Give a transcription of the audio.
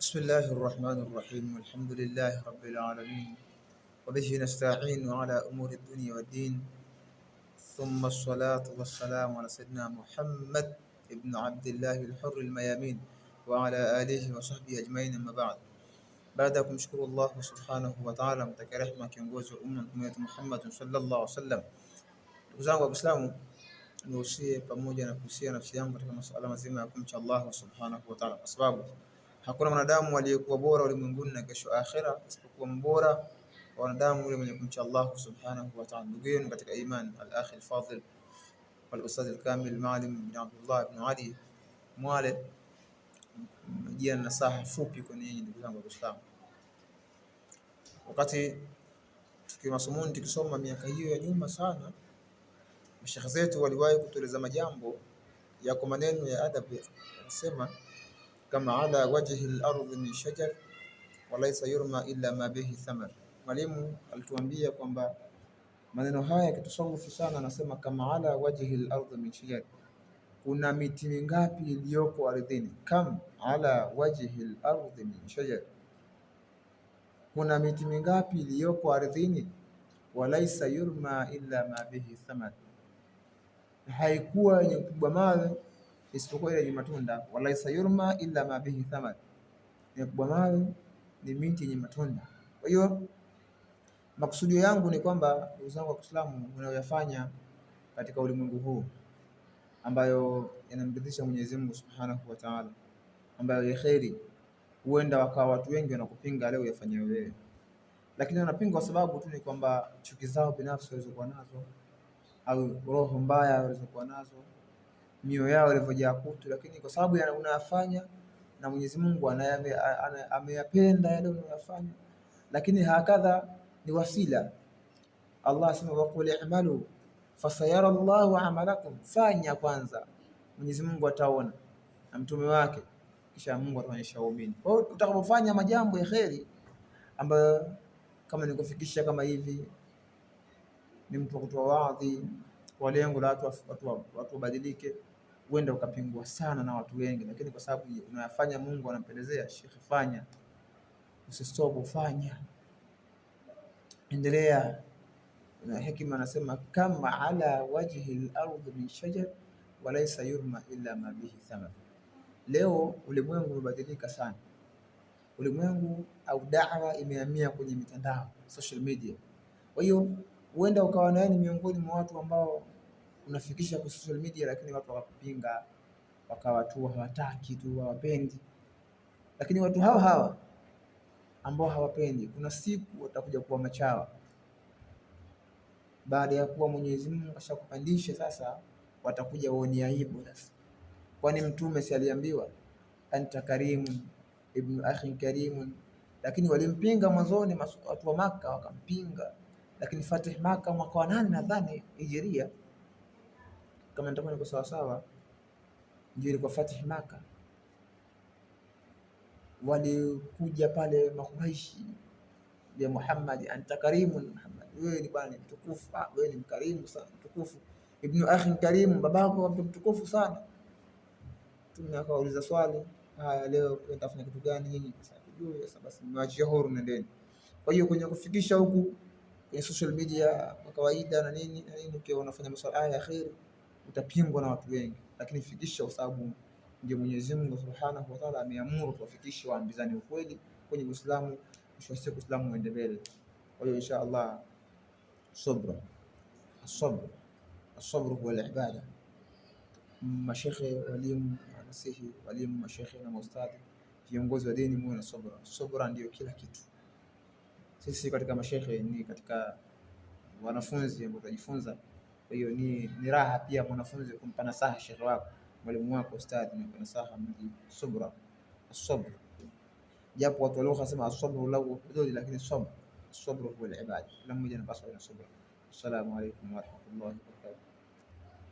بسم الله الرحمن الرحيم والحمد لله رب العالمين وبه نستعين على أمور الدنيا والدين ثم الصلاة والسلام على سيدنا محمد ابن عبد الله الحر الميامين وعلى آله وصحبه أجمعين. أما بعد ya kumshukuru Allah subhanahu wa ta'ala, mtakia rehema kiongozi wa umma Mtume wetu Muhammad sallallahu alaihi wasallam. Ndugu zangu wa Kiislamu, niusie pamoja na kuhusia nafsi yangu katika masuala mazima ya kumcha Allah subhanahu wa ta'ala, kwa sababu hakuna mwanadamu aliyekuwa bora ulimwenguni na kesho akhera isipokuwa mbora wa wanadamu yule mwenye kumcha Allah subhanahu wa ta'ala. Ndugu yenu katika iman, al-akhi al-fadil wal ustadh al-kamil Maalim bin Abdullah ibn Ali Mwale, jia nasaha fupi kwa ninyi ndugu zangu wa Kiislamu. Wakati tukiwa masomoni tukisoma miaka hiyo ya nyuma sana, mashekhe zetu waliwahi kutueleza majambo yako maneno ya adabu, wanasema kama ala wajhi al-ardh min shajar wa laysa yurma illa ma bihi thamar. Mwalimu alituambia kwamba maneno haya yakitusawufi sana, anasema kama ala wajhi al-ardh min shajar, kuna miti mingapi iliyoko ardhini. Kam ala wajhi al-ardh min shajar, kuna miti mingapi iliyoko ardhini. Walaysa yurma illa ma bihi thamar, haikuwa yenye kubwa mawe isipokuwa ile yenye matunda. Walaysa yurma illa ma bihi thamar, yenye kubwa mawe ni miti yenye matunda. Kwa hiyo makusudio yangu ni kwamba ndugu zangu wa Kiislamu, mnayoyafanya katika ulimwengu huu ambayo yanamridhisha Mwenyezi Mungu Subhanahu wa Ta'ala, ambayo ya kheri, huenda wakawa watu wengi wanakupinga leo yafanya wewe, lakini wanapinga kwa sababu tu ni kwamba chuki zao binafsi walizokuwa nazo, au roho mbaya walizokuwa nazo, mioyo yao ilivyojaa kutu. Lakini kwa sababu unayafanya na Mwenyezi Mungu ameyapenda yale unayofanya, lakini hakadha ni wasila. Allah asema waqul i'malu fasayara Allahu amalakum, fanya kwanza, Mwenyezi Mungu ataona na mtume wake, kisha Mungu ataonyesha waumini. Kwa hiyo utakapofanya majambo ya kheri ambayo kama ni kufikisha kama hivi, ni mtu kutoa waadhi kwa lengo la watu wabadilike, huenda ukapingwa sana na watu wengi, lakini kwa sababu unayafanya Mungu anampendezea, shekhi, fanya, usistop, fanya, endelea. Na hekima anasema kama ala wajhi al-ardh min shajar wa laysa yurma illa ma bihi thamar. Leo ulimwengu umebadilika sana, ulimwengu au da'wa imehamia kwenye mitandao, social media. Kwa hiyo huenda ukawa naye ni miongoni mwa watu ambao unafikisha kwa social media, lakini watu wakakupinga, wakawa tu hawataki tu, hawapendi. Lakini watu hawa ambao hawapendi, kuna siku watakuja kuwa machawa. Baada ya kuwa Mwenyezi Mungu ashakupandisha, sasa watakuja waone aibu sasa. Kwani mtume si aliambiwa anta karimun ibn akhin karimun? Lakini walimpinga mwanzoni watu wa Maka, wakampinga. Lakini Fatih Maka mwaka wa 8 nadhani Hijiria, kama nitakuwa niko sawa sawa, ndio ilikuwa Fatih Maka. Walikuja pale Makuraishi ya Muhammad, anta karimun Muhammad, wewe ni bwana mtukufu, wewe ni mkarimu sana, mtukufu, ibn akhin karim, babako mtukufu sana. Mtume akauliza swali, haya leo utafanya kitu gani nyinyi? Sasa basi niwaachie huru, nendeni. Kwa hiyo kwenye kufikisha huku kwenye social media kwa kawaida na nini na nini, ukiwa unafanya masuala ya khair utapingwa na watu wengi, lakini fikisha, kwa sababu ndio Mwenyezi Mungu Subhanahu wa Ta'ala ameamuru tuwafikishe, waambizane ukweli kwenye Uislamu, mwisho wa siku Uislamu uende mbele. Kwa hiyo insha Allah, sabra, as-sabr huwa al-ibada. Mashekhe, walimu, wanasihi, walimu, mashekhe na maustadhi, viongozi wa dini, muwe na sabra. Sabra ndio kila kitu. Sisi katika mashekhe ni katika wanafunzi ambao tunajifunza. Kwa hiyo ni raha pia mwanafunzi kumpa nasaha shekhe wako, mwalimu wako, ustadhi, na nasaha mji. Sabra, as-sabr, japo watu walio wasema as-sabru lahu hudud, lakini sabr huwa al-ibada. Kila mmoja anapaswa na sabra. Assalamu alaykum wa rahmatullahi wa barakatuh.